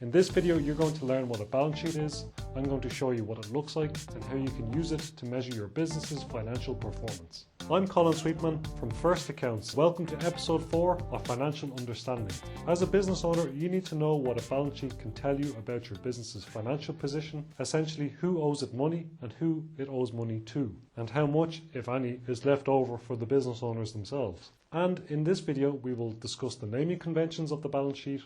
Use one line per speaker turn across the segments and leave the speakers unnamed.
In this video, you're going to learn what a balance sheet is. I'm going to show you what it looks like and how you can use it to measure your business's financial performance. I'm Colin Sweetman from First Accounts. Welcome to episode 4 of Financial Understanding. As a business owner, you need to know what a balance sheet can tell you about your business's financial position, essentially who owes it money and who it owes money to, and how much, if any, is left over for the business owners themselves. And in this video, we will discuss the naming conventions of the balance sheet,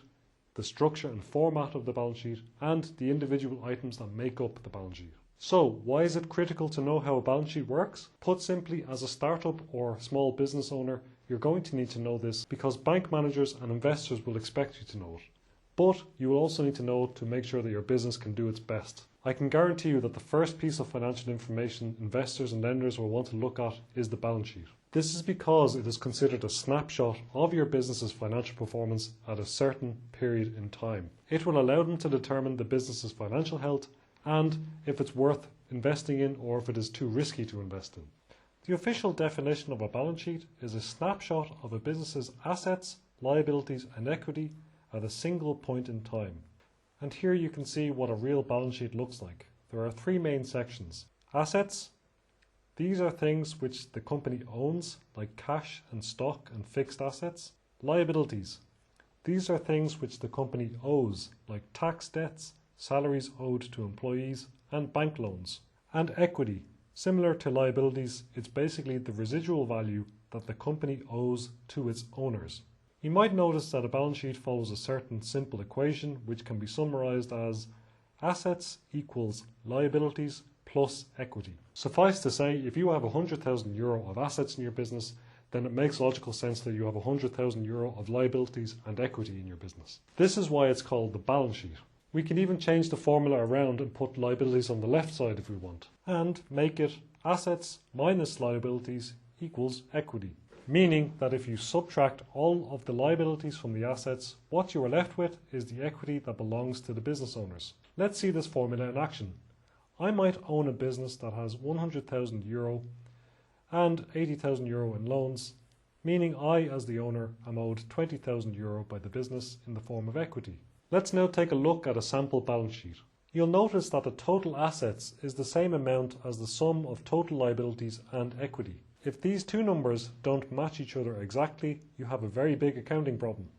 the structure and format of the balance sheet, and the individual items that make up the balance sheet. So, why is it critical to know how a balance sheet works? Put simply, as a startup or small business owner, you're going to need to know this because bank managers and investors will expect you to know it. But you will also need to know it to make sure that your business can do its best. I can guarantee you that the first piece of financial information investors and lenders will want to look at is the balance sheet. This is because it is considered a snapshot of your business's financial performance at a certain period in time. It will allow them to determine the business's financial health and if it's worth investing in or if it is too risky to invest in. The official definition of a balance sheet is a snapshot of a business's assets, liabilities and equity at a single point in time. And here you can see what a real balance sheet looks like. There are 3 main sections. Assets. These are things which the company owns, like cash and stock and fixed assets. Liabilities. These are things which the company owes, like tax debts, salaries owed to employees, and bank loans. And equity. Similar to liabilities, it's basically the residual value that the company owes to its owners. You might notice that a balance sheet follows a certain simple equation which can be summarized as assets equals liabilities plus equity. Suffice to say, if you have €100,000 of assets in your business, then it makes logical sense that you have €100,000 of liabilities and equity in your business. This is why it's called the balance sheet. We can even change the formula around and put liabilities on the left side if we want, and make it assets minus liabilities equals equity. Meaning that if you subtract all of the liabilities from the assets, what you are left with is the equity that belongs to the business owners. Let's see this formula in action. I might own a business that has €100,000 and €80,000 in loans, meaning I, as the owner, am owed €20,000 by the business in the form of equity. Let's now take a look at a sample balance sheet. You'll notice that the total assets is the same amount as the sum of total liabilities and equity. If these two numbers don't match each other exactly, you have a very big accounting problem.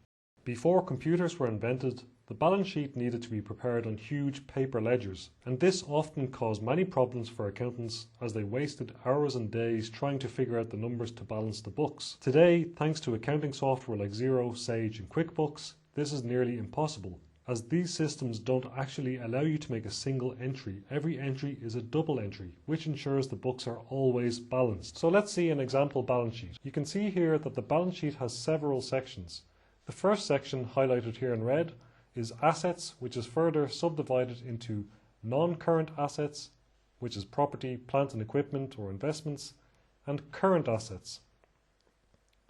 Before computers were invented, the balance sheet needed to be prepared on huge paper ledgers, and this often caused many problems for accountants as they wasted hours and days trying to figure out the numbers to balance the books. Today, thanks to accounting software like Xero, Sage and QuickBooks, this is nearly impossible, as these systems don't actually allow you to make a single entry. Every entry is a double entry, which ensures the books are always balanced. So let's see an example balance sheet. You can see here that the balance sheet has several sections. The first section, highlighted here in red, is assets, which is further subdivided into non-current assets, which is property, plant and equipment or investments, and current assets,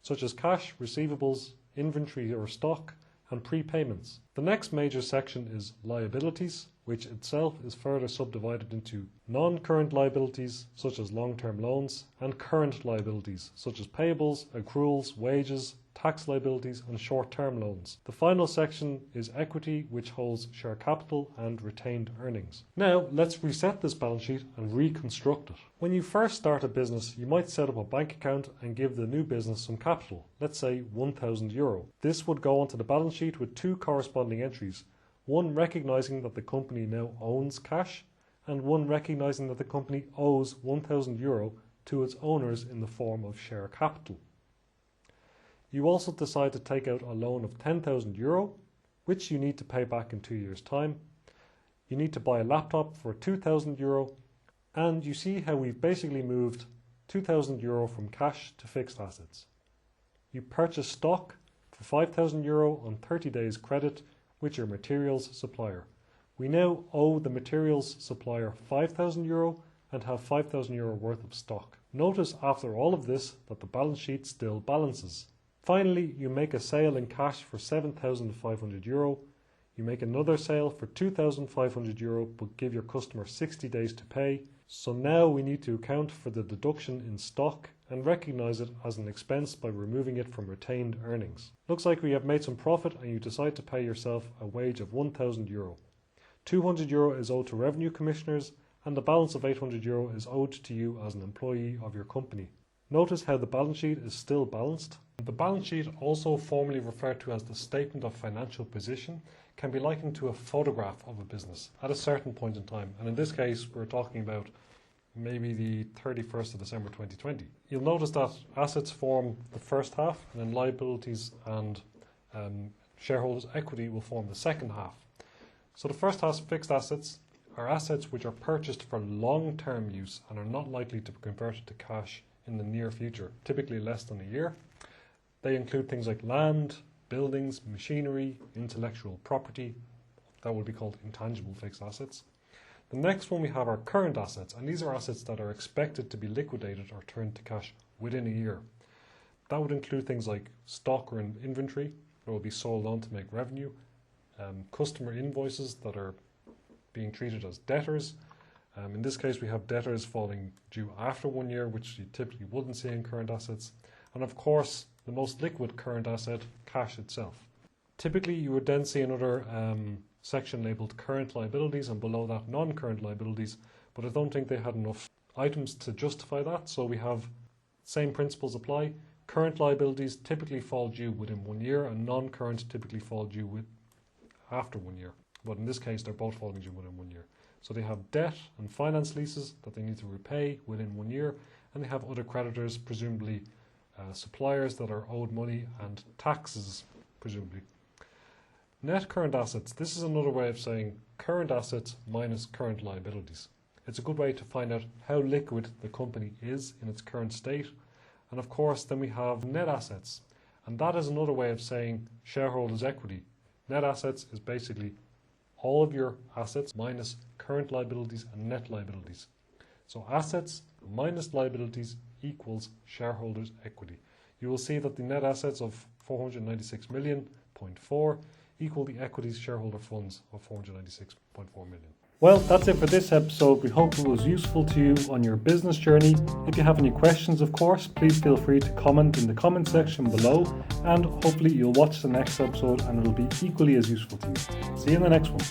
such as cash, receivables, inventory or stock, and prepayments. The next major section is liabilities, which itself is further subdivided into non-current liabilities, such as long-term loans, and current liabilities, such as payables, accruals, wages, tax liabilities, and short-term loans. The final section is equity, which holds share capital and retained earnings. Now, let's reset this balance sheet and reconstruct it. When you first start a business, you might set up a bank account and give the new business some capital, let's say €1,000. This would go onto the balance sheet with 2 corresponding entries, one recognizing that the company now owns cash, and one recognizing that the company owes €1,000 to its owners in the form of share capital. You also decide to take out a loan of €10,000, which you need to pay back in 2 years' time. You need to buy a laptop for €2,000, and you see how we've basically moved €2,000 from cash to fixed assets. You purchase stock for €5,000 on 30 days credit with your materials supplier. We now owe the materials supplier €5,000 and have €5,000 worth of stock. Notice after all of this that the balance sheet still balances. Finally, you make a sale in cash for €7,500. You make another sale for €2,500 but give your customer 60 days to pay. So now we need to account for the deduction in stock and recognise it as an expense by removing it from retained earnings. Looks like we have made some profit and you decide to pay yourself a wage of €1,000. €200 is owed to revenue commissioners and the balance of €800 is owed to you as an employee of your company. Notice how the balance sheet is still balanced. The balance sheet, also formally referred to as the statement of financial position, can be likened to a photograph of a business at a certain point in time. And in this case, we're talking about maybe the 31st of December 2020. You'll notice that assets form the first half and then liabilities and shareholders' equity will form the second half. So the first half, fixed assets, are assets which are purchased for long-term use and are not likely to be converted to cash in the near future, typically less than a year. They include things like land, buildings, machinery, intellectual property. That would be called intangible fixed assets. The next one we have are current assets, and these are assets that are expected to be liquidated or turned to cash within a year. That would include things like stock or inventory that will be sold on to make revenue, customer invoices that are being treated as debtors. In this case, we have debtors falling due after 1 year, which you typically wouldn't see in current assets. And of course, the most liquid current asset, cash itself. Typically, you would then see another section labelled current liabilities and below that non-current liabilities, but I don't think they had enough items to justify that, so we have same principles apply. Current liabilities typically fall due within 1 year and non-current typically fall due after 1 year. But in this case, they're both falling due within 1 year. So they have debt and finance leases that they need to repay within 1 year, and they have other creditors, presumably suppliers that are owed money, and taxes, presumably. Net current assets. This is another way of saying current assets minus current liabilities. It's a good way to find out how liquid the company is in its current state. And of course, then we have net assets. And that is another way of saying shareholders' equity. Net assets is basically all of your assets minus current liabilities and net liabilities. So assets minus liabilities equals shareholders' equity. You will see that the net assets of 496 million, 0.4 equal the equities shareholder funds of 496.4 million. Well, that's it for this episode. We hope it was useful to you on your business journey. If you have any questions, of course, please feel free to comment in the comment section below, and hopefully you'll watch the next episode and it'll be equally as useful to you. See you in the next one.